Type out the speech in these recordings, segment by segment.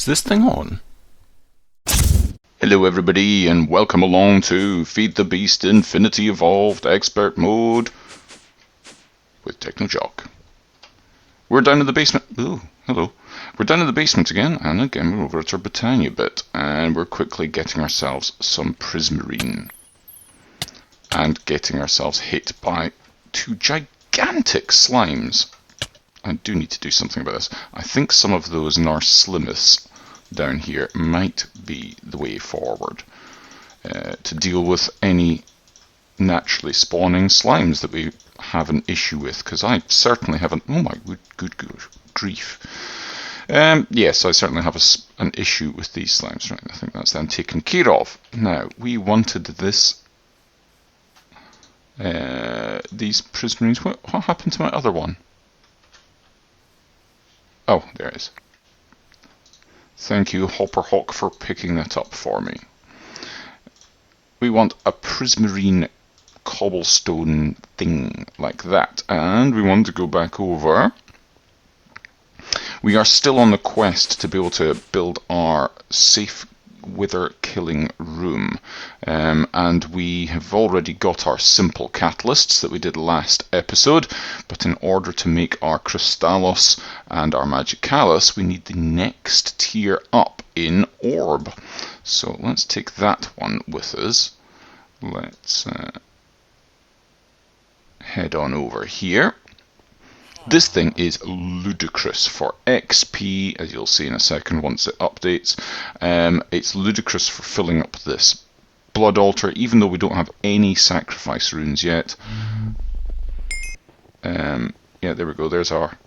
Is this thing on? Hello everybody and welcome along to Feed the Beast Infinity Evolved Expert Mode with TechnoJock. We're down in the basement. Ooh, hello. We're down in the basement again, and again we're over at our Britannia bit, and we're quickly getting ourselves some prismarine. And getting ourselves hit by two gigantic slimes. I do need to do something about this. I think some of those Narslimiths down here might be the way forward to deal with any naturally spawning slimes that we have an issue with, because I certainly haven't. Oh my good grief. Yes, I certainly have an issue with these slimes. Right, I think that's then taken care of. Now, we wanted this. These prismarines. What happened to my other one? Oh, there it is. Thank you, Hopperhawk, for picking that up for me. We want a prismarine cobblestone thing like that, and we want to go back over. We are still on the quest to be able to build our safe wither killing room, and we have already got our simple catalysts that we did last episode, but in order to make our Crystallos and our Magicalis we need the next tier up in orb. So let's take that one with us. Let's head on over here. This thing is ludicrous for XP, as you'll see in a second once it updates. It's ludicrous for filling up this blood altar, even though we don't have any sacrifice runes yet. Yeah, there we go, there's our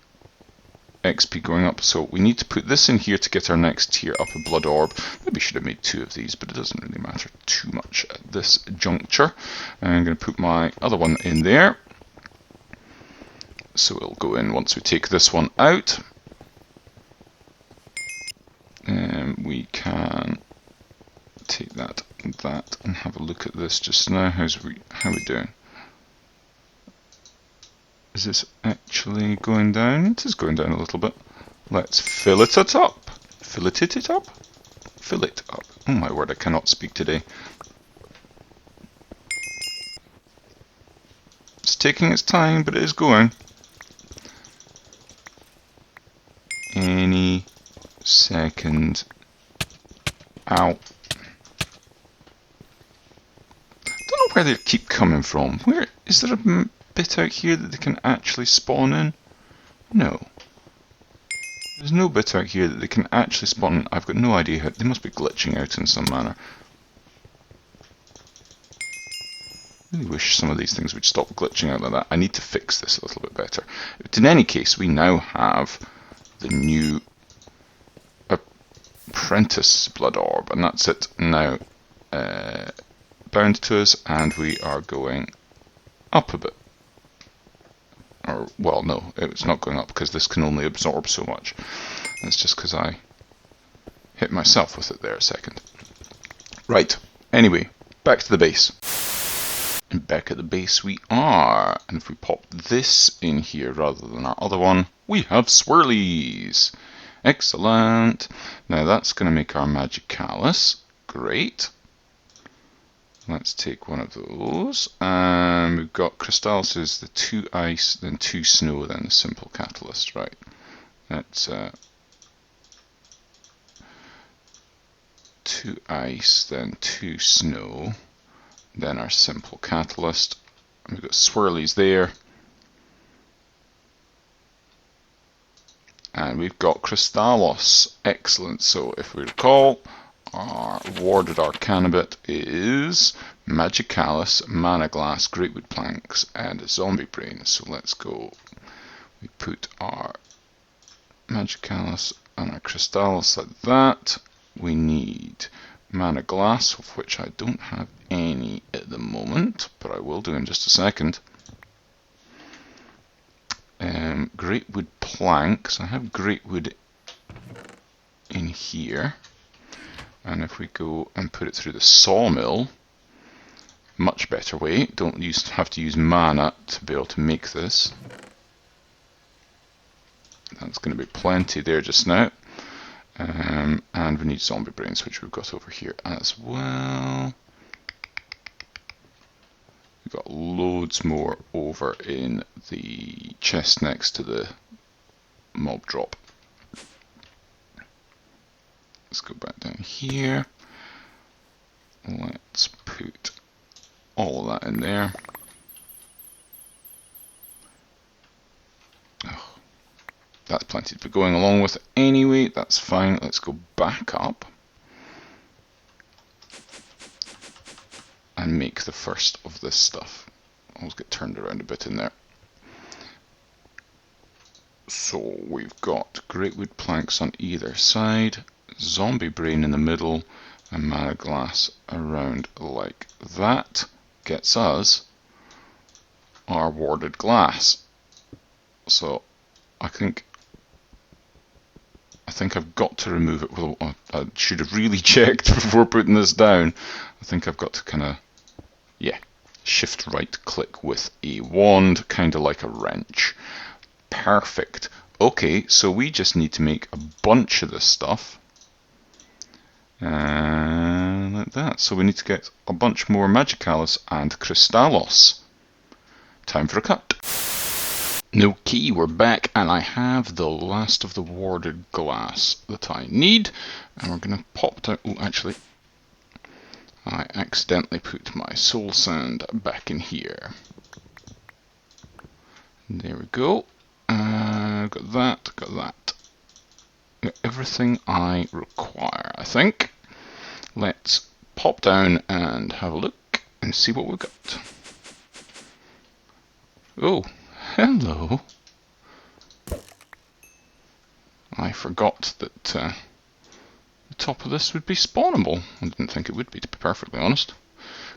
XP going up. So we need to put this in here to get our next tier up a blood orb. Maybe should have made two of these, but it doesn't really matter too much at this juncture. I'm going to put my other one in there. So it'll go in once we take this one out. We can take that and that and have a look at this just now. How are we doing? Is this actually going down? It is going down a little bit. Let's fill it up. Fill it up? Fill it up. Oh my word, I cannot speak today. It's taking its time, but it is going. Any second. Ow. Don't know where they keep coming from. Where is there a bit out here that they can actually spawn in? No. There's no bit out here that they can actually spawn in. I've got no idea how. They must be glitching out in some manner. I really wish some of these things would stop glitching out like that. I need to fix this a little bit better. But in any case, we now have the new apprentice blood orb, and that's it now bound to us, and we are going up a bit. Or, well, no, it's not going up because this can only absorb so much. That's just because I hit myself with it there a second. Right, anyway, back to the base. And back at the base we are, and if we pop this in here rather than our other one, we have swirlies. Excellent. Now that's going to make our Magicalis. Great. Let's take one of those. And we've got Crystallis is the 2 ice, then 2 snow, then the simple catalyst. Right. That's 2 ice, then 2 snow, then our simple catalyst. And we've got swirlies there. And we've got Crystallos. Excellent. So if we recall, our warded Arcanabit is Magicalis, Mana Glass, Greatwood Planks, and a Zombie Brain. So let's go. We put our Magicalis and our Crystallis like that. We need Mana Glass, of which I don't have any at the moment, but I will do in just a second. Greatwood Planks. I have Greatwood in here. And if we go and put it through the sawmill, much better way. Don't have to use mana to be able to make this. That's going to be plenty there just now. And we need zombie brains, which we've got over here as well. We've got loads more over in the chest next to the mob drop. Let's go back down here. Let's put all of that in there. Oh, that's plenty to be going along with anyway, that's fine. Let's go back up and make the first of this stuff. I'll get turned around a bit in there. So we've got great wood planks on either side, zombie brain in the middle, and mana glass around like that. Gets us our warded glass. So I think I've got to remove it. Well, I should have really checked before putting this down. I think I've got to kind of, yeah, shift right click with a wand, kind of like a wrench. Perfect. Okay, so we just need to make a bunch of this stuff. Like that. So we need to get a bunch more Magicalis and Crystallos. Time for a cut. Okay, we're back, and I have the last of the warded glass that I need. And we're going to pop down. Oh, actually, I accidentally put my soul sand back in here. There we go. Got that, got that. Got everything I require, I think. Let's pop down and have a look and see what we've got. Oh, hello. I forgot that the top of this would be spawnable. I didn't think it would be, to be perfectly honest.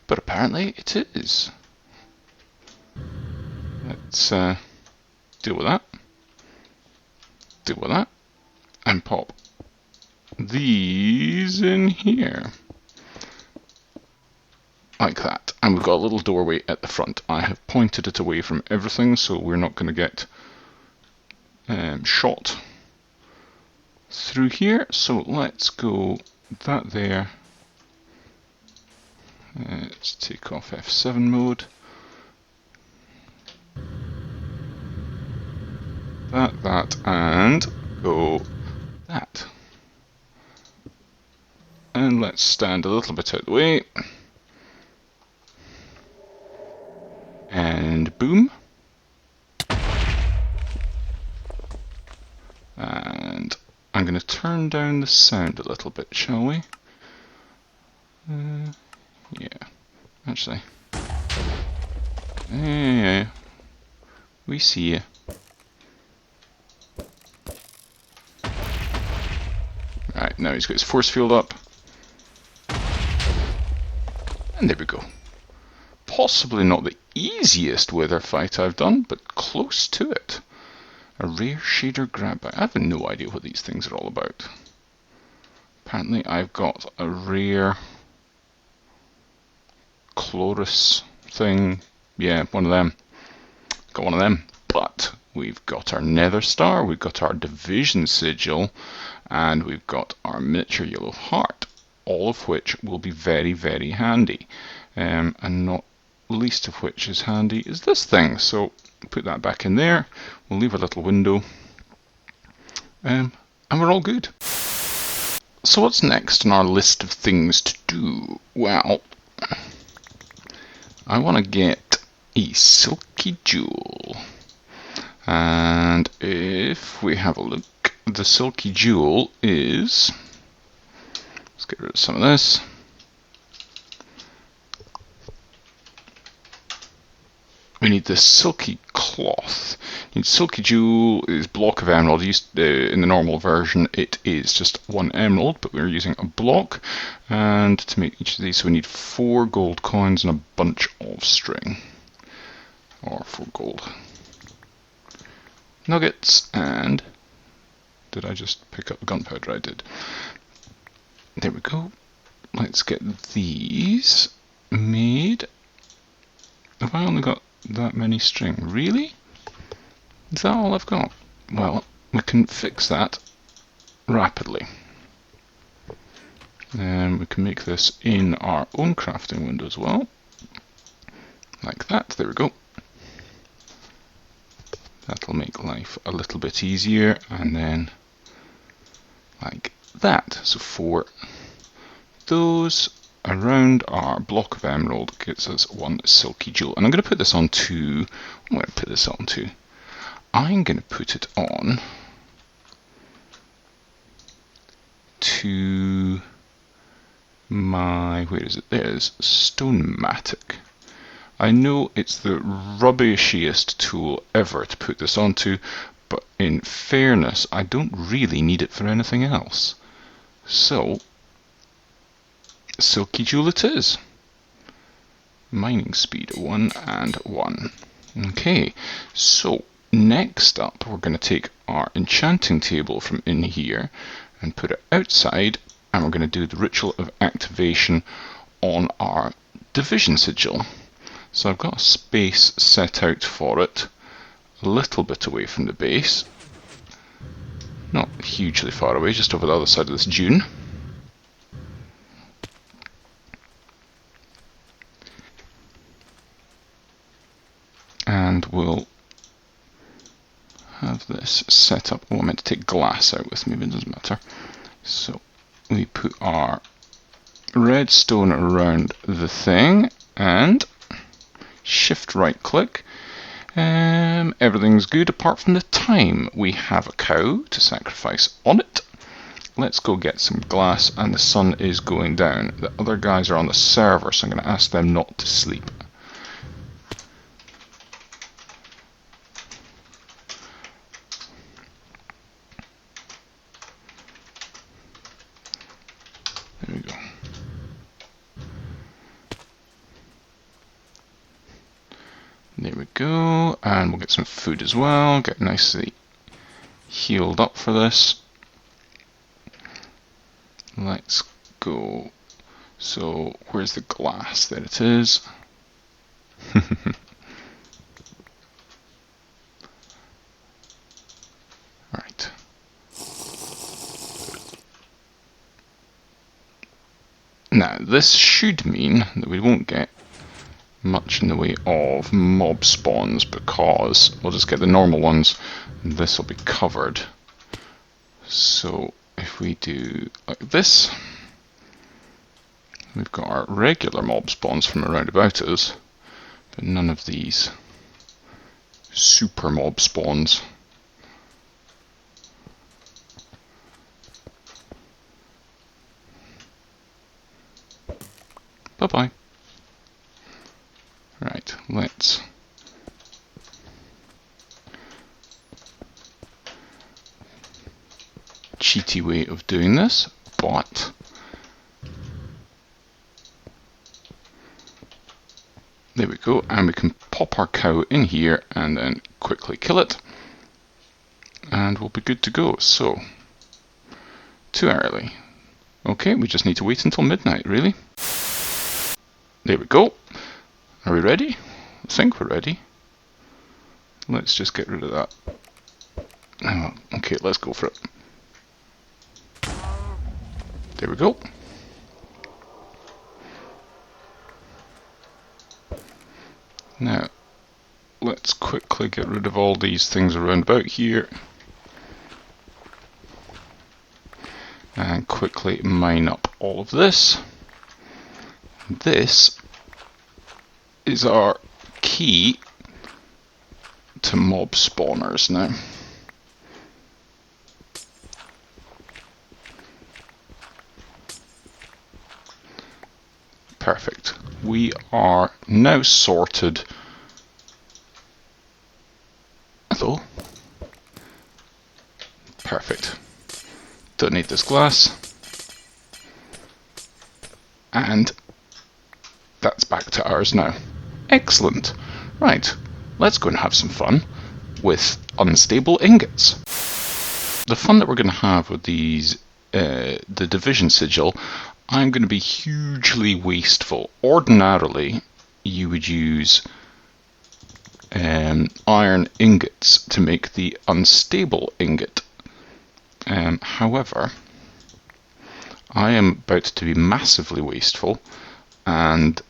But apparently it is. Let's deal with that. Deal with that. And pop these in here. Like that. And we've got a little doorway at the front. I have pointed it away from everything, so we're not going to get shot through here. So let's go that there. Let's take off F7 mode. That, and go that. And let's stand a little bit out of the way. And boom. And I'm going to turn down the sound a little bit, shall we? Yeah, actually. Yeah, we see you. Right, now he's got his force field up. And there we go. Possibly not the easiest wither fight I've done, but close to it. A rare shader grab bag. I have no idea what these things are all about. Apparently I've got a rare Chloris thing. Yeah, one of them. Got one of them. But we've got our Nether Star, we've got our Division Sigil, and we've got our miniature yellow heart, all of which will be very, very handy. And not least of which is handy is this thing. So put that back in there, we'll leave a little window, and we're all good. So what's next on our list of things to do? Well, I want to get a silky jewel. And if we have a look, the silky jewel is, let's get rid of some of this. We need this silky cloth. We need silky jewel is block of emerald. In the normal version it is just 1 emerald, but we're using a block. And to make each of these, so we need 4 gold coins and a bunch of string. Or 4 gold nuggets. And did I just pick up gunpowder? I did. There we go. Let's get these made. Have I only got that many string? Really? Is that all I've got? Well, we can fix that rapidly. And we can make this in our own crafting window as well. Like that, there we go. That'll make life a little bit easier, and then like that. So for those around our block of emerald gets us one silky jewel. And I'm going to put this on to, I'm going to put this on to, I'm going to put it on to my, where is it? There's Stonematic. I know it's the rubbishiest tool ever to put this onto, but in fairness, I don't really need it for anything else. So, silky jewel it is. Mining speed 1 and 1. Okay, so next up we're going to take our enchanting table from in here and put it outside, and we're going to do the ritual of activation on our division sigil. So I've got a space set out for it, a little bit away from the base, not hugely far away, just over the other side of this dune. And we'll have this set up. Oh, I meant to take glass out with me, but it doesn't matter. So we put our redstone around the thing and shift right click. Everything's good apart from the time. We have a cow to sacrifice on it. Let's go get some glass, and the sun is going down. The other guys are on the server, so I'm going to ask them not to sleep. There we go. There we go, and we'll get some food as well, get nicely healed up for this. Let's go. So, where's the glass? There it is. Right. Now, this should mean that we won't get much in the way of mob spawns, because we'll just get the normal ones and this will be covered. So if we do like this, we've got our regular mob spawns from around about us, but none of these super mob spawns. Bye bye. Right, let's cheaty way of doing this, but there we go, and we can pop our cow in here and then quickly kill it, and we'll be good to go. So, too early. Okay, we just need to wait until midnight, really. There we go. Are we ready? I think we're ready. Let's just get rid of that. Oh, okay, let's go for it. There we go. Now, let's quickly get rid of all these things around about here. And quickly mine up all of this. This is our key to mob spawners now. Perfect. We are now sorted. Hello. Perfect. Don't need this glass. And that's back to ours now. Excellent. Right, let's go and have some fun with unstable ingots. The fun that we're going to have with these, the division sigil, I'm going to be hugely wasteful. Ordinarily, you would use iron ingots to make the unstable ingot. However, I am about to be massively wasteful and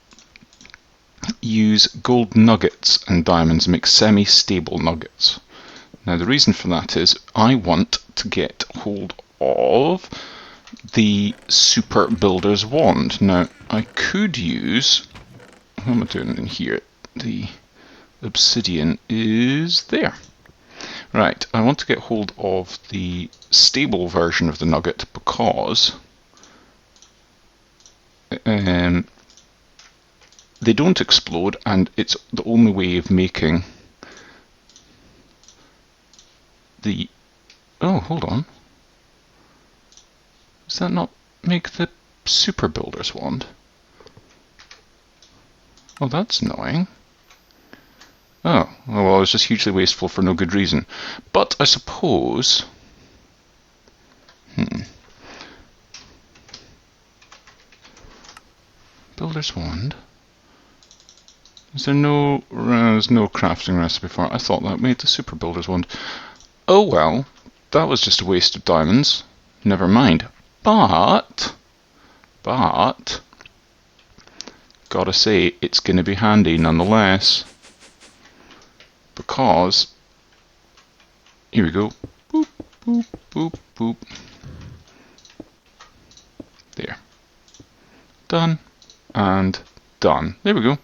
use gold nuggets and diamonds to make semi-stable nuggets. Now the reason for that is I want to get hold of the Super Builder's Wand. Now I could use, what am I doing in here? The obsidian is there. Right, I want to get hold of the stable version of the nugget because they don't explode, and it's the only way of making the... Oh, hold on. Does that not make the Super Builder's Wand? Oh, that's annoying. Oh, well, I was just hugely wasteful for no good reason. But I suppose... Builder's Wand? Is there no... there's no crafting recipe for it. I thought that made the Super Builder's Wand. Oh well, that was just a waste of diamonds. Never mind. But... gotta say, it's going to be handy nonetheless. Because... here we go. Boop, boop, boop, boop. There. Done. And done. There we go.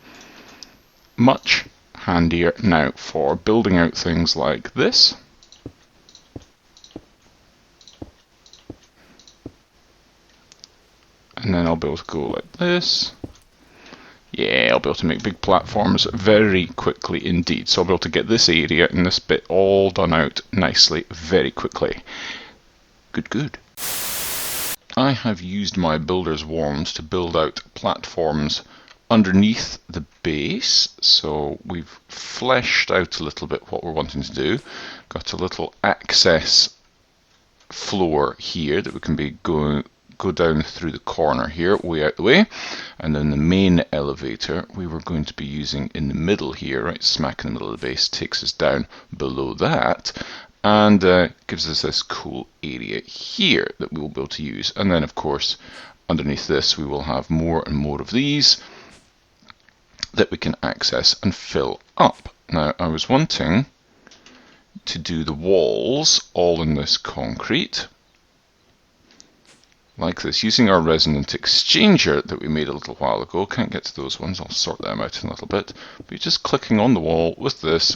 Much handier now for building out things like this. And then I'll be able to go like this. Yeah, I'll be able to make big platforms very quickly indeed. So I'll be able to get this area and this bit all done out nicely very quickly. Good, good. I have used my builder's wand to build out platforms underneath the base. So we've fleshed out a little bit what we're wanting to do. Got a little access floor here that we can be go down through the corner here, way out the way, and then the main elevator we were going to be using in the middle here, right smack in the middle of the base, takes us down below that, and gives us this cool area here that we will be able to use. And then of course underneath this we will have more and more of these that we can access and fill up. Now I was wanting to do the walls all in this concrete like this, using our resonant exchanger that we made a little while ago. Can't get to those ones, I'll sort them out in a little bit. But you're just clicking on the wall with this,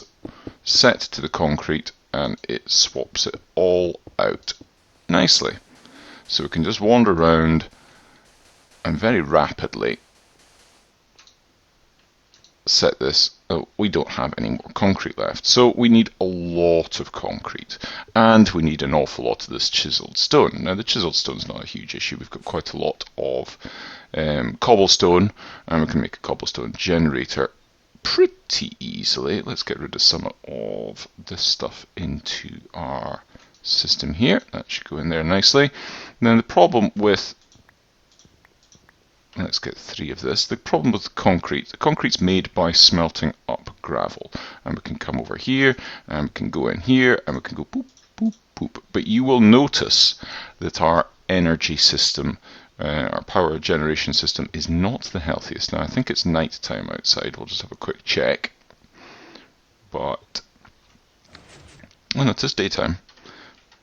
set to the concrete, and it swaps it all out nicely. So we can just wander around and very rapidly set this. Oh, we don't have any more concrete left, so we need a lot of concrete, and we need an awful lot of this chiseled stone. Now the chiseled stone is not a huge issue. We've got quite a lot of cobblestone, and we can make a cobblestone generator pretty easily. Let's get rid of some of this stuff into our system here. That should go in there nicely. Then the problem with... let's get 3 of this. The problem with the concrete's made by smelting up gravel. And we can come over here, and we can go in here, and we can go boop, boop, boop. But you will notice that our energy system, our power generation system, is not the healthiest. Now I think it's night time outside. We'll just have a quick check. But, well, no, it is daytime.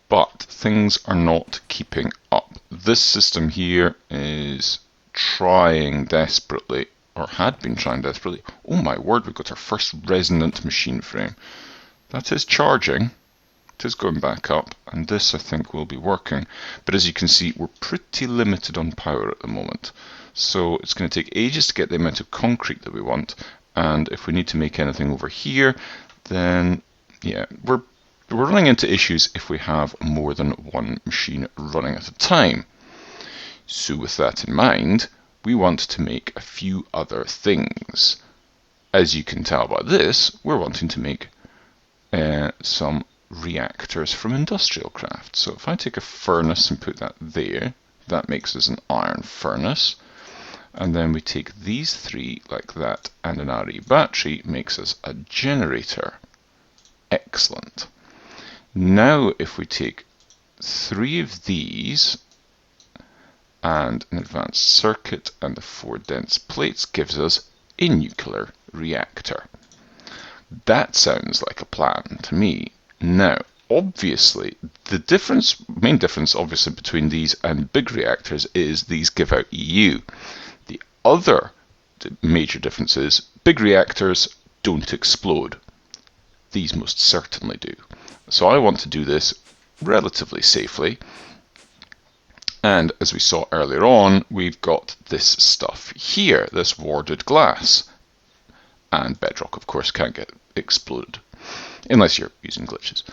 But things are not keeping up. This system here is trying desperately, or had been trying desperately. Oh my word, we've got our first resonant machine frame. That is charging. It is going back up, and this I think will be working. But as you can see, we're pretty limited on power at the moment. So it's going to take ages to get the amount of concrete that we want, and if we need to make anything over here, then yeah, we're running into issues if we have more than one machine running at a time. So with that in mind, we want to make a few other things. As you can tell by this, we're wanting to make some reactors from industrial craft. So if I take a furnace and put that there, that makes us an iron furnace. And then we take these 3 like that, and an RE battery makes us a generator. Excellent. Now if we take 3 of these and an advanced circuit, and the 4 dense plates gives us a nuclear reactor. That sounds like a plan to me. Now, obviously, the main difference obviously between these and big reactors is these give out EU. The other major difference is big reactors don't explode. These most certainly do. So I want to do this relatively safely. And as we saw earlier on, we've got this stuff here, this warded glass. And bedrock, of course, can't get exploded, unless you're using glitches.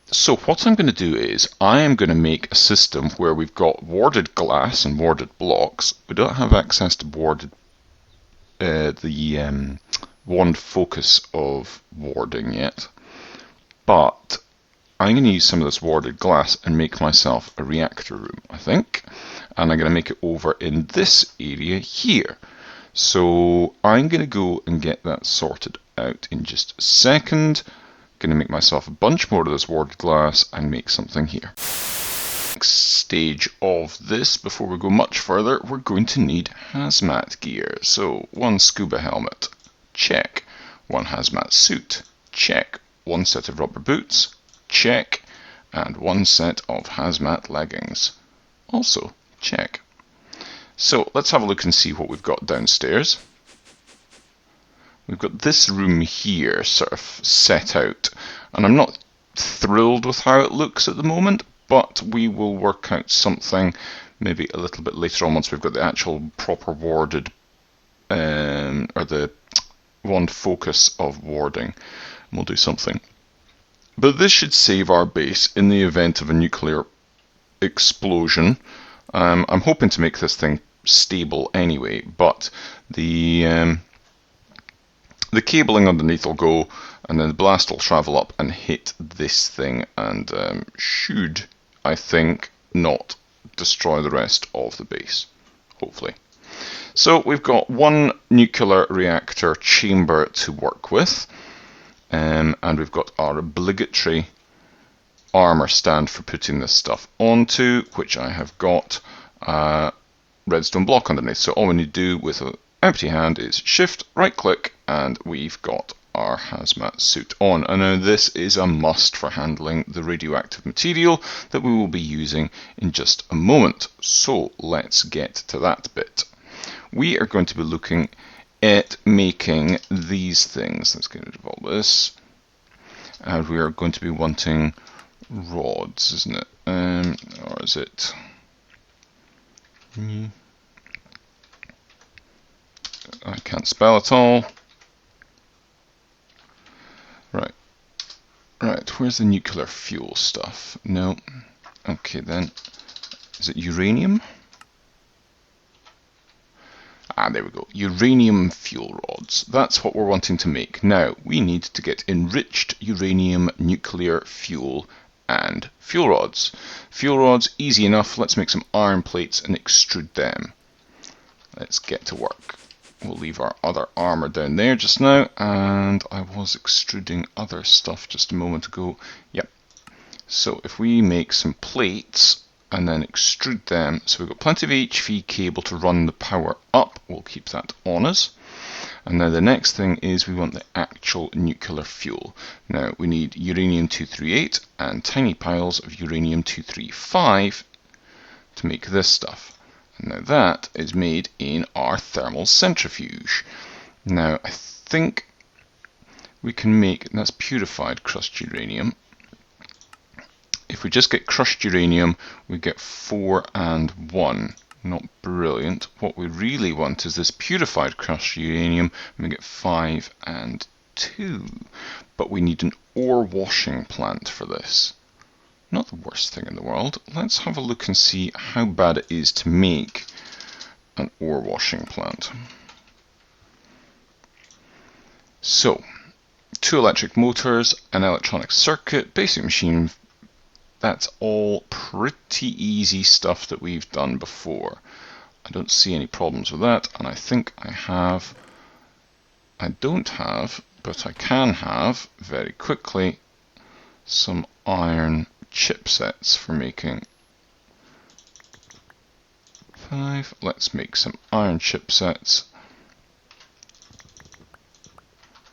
So what I'm going to do is, I am going to make a system where we've got warded glass and warded blocks. We don't have access to warded, the wand focus of warding yet, but I'm going to use some of this warded glass and make myself a reactor room, I think, and I'm going to make it over in this area here. So I'm going to go and get that sorted out in just a second. Going to make myself a bunch more of this warded glass and make something here. Next stage of this, before we go much further, we're going to need hazmat gear. So 1 scuba helmet, check. 1 hazmat suit, check. 1 set of rubber boots, check. And 1 set of hazmat leggings, also check. So let's have a look and see what we've got downstairs. We've got this room here sort of set out, and I'm not thrilled with how it looks at the moment, but we will work out something maybe a little bit later on once we've got the actual proper warded, or the wand focus of warding. We'll do something. But this should save our base in the event of a nuclear explosion. I'm hoping to make this thing stable anyway, but the cabling underneath will go, and then the blast will travel up and hit this thing, and should, I think, not destroy the rest of the base, hopefully. So we've got 1 nuclear reactor chamber to work with, and we've got our obligatory armor stand for putting this stuff onto, which I have got redstone block underneath. So all we need to do with an empty hand is shift, right click, and we've got our hazmat suit on. And now this is a must for handling the radioactive material that we will be using in just a moment. So let's get to that bit. We are going to be looking at making these things. Let's get rid of all this. And we are going to be wanting rods, isn't it? Or is it... I can't spell at all. Right, where's the nuclear fuel stuff? No. Okay then. Is it uranium? Ah, there we go. Uranium fuel rods. That's what we're wanting to make. Now, we need to get enriched uranium nuclear fuel and fuel rods. Fuel rods, easy enough. Let's make some iron plates and extrude them. Let's get to work. We'll leave our other armor down there just now, and I was extruding other stuff just a moment ago. Yep. So if we make some plates and then extrude them, so we've got plenty of HV cable to run the power up, we'll keep that on us. And now the next thing is we want the actual nuclear fuel. Now we need uranium-238 and tiny piles of uranium-235 to make this stuff. Now that is made in our thermal centrifuge. Now I think we can make, that's purified crushed uranium. If we just get crushed uranium, we get 4 and 1. Not brilliant. What we really want is this purified crushed uranium, and we get 5 and 2. But we need an ore washing plant for this. Not the worst thing in the world. Let's have a look and see how bad it is to make an ore washing plant. So, 2 electric motors, an electronic circuit, basic machine. That's all pretty easy stuff that we've done before. I don't see any problems with that, and I think I don't have, but I can have very quickly some iron chipsets for making 5. Let's make some iron chipsets.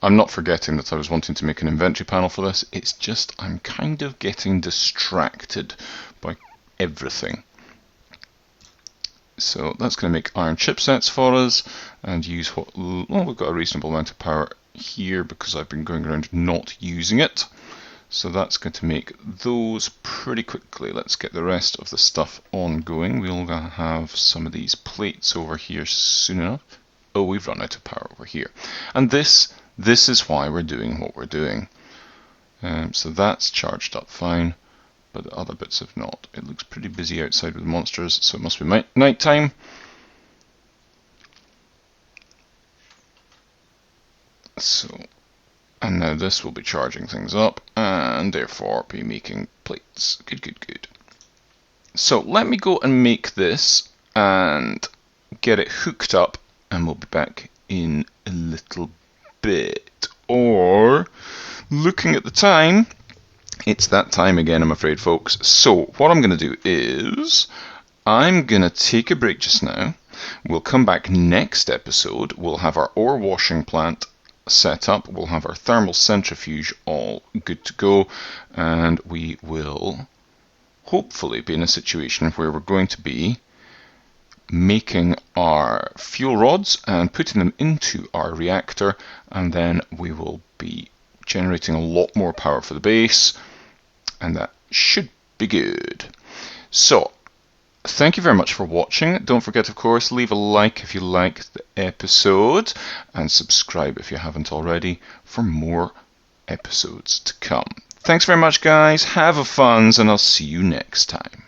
I'm not forgetting that I was wanting to make an inventory panel for this. It's just I'm kind of getting distracted by everything. So that's going to make iron chipsets for us and use what, well, we've got a reasonable amount of power here because I've been going around not using it. So that's going to make those pretty quickly. Let's get the rest of the stuff ongoing. We'll have some of these plates over here soon enough. Oh, we've run out of power over here. And this is why we're doing what we're doing. So that's charged up fine, but the other bits have not. It looks pretty busy outside with monsters, so it must be night time. So, and now this will be charging things up, and therefore be making plates. Good. So let me go and make this and get it hooked up, and we'll be back in a little bit. Or, looking at the time, it's that time again, I'm afraid, folks. So what I'm going to do is I'm going to take a break just now. We'll come back next episode. We'll have our ore washing plant set up. We'll have our thermal centrifuge all good to go. And we will hopefully be in a situation where we're going to be making our fuel rods and putting them into our reactor. And then we will be generating a lot more power for the base, and that should be good. So, thank you very much for watching. Don't forget, of course, leave a like if you liked the episode, and subscribe if you haven't already for more episodes to come. Thanks very much, guys. Have a fun, and I'll see you next time.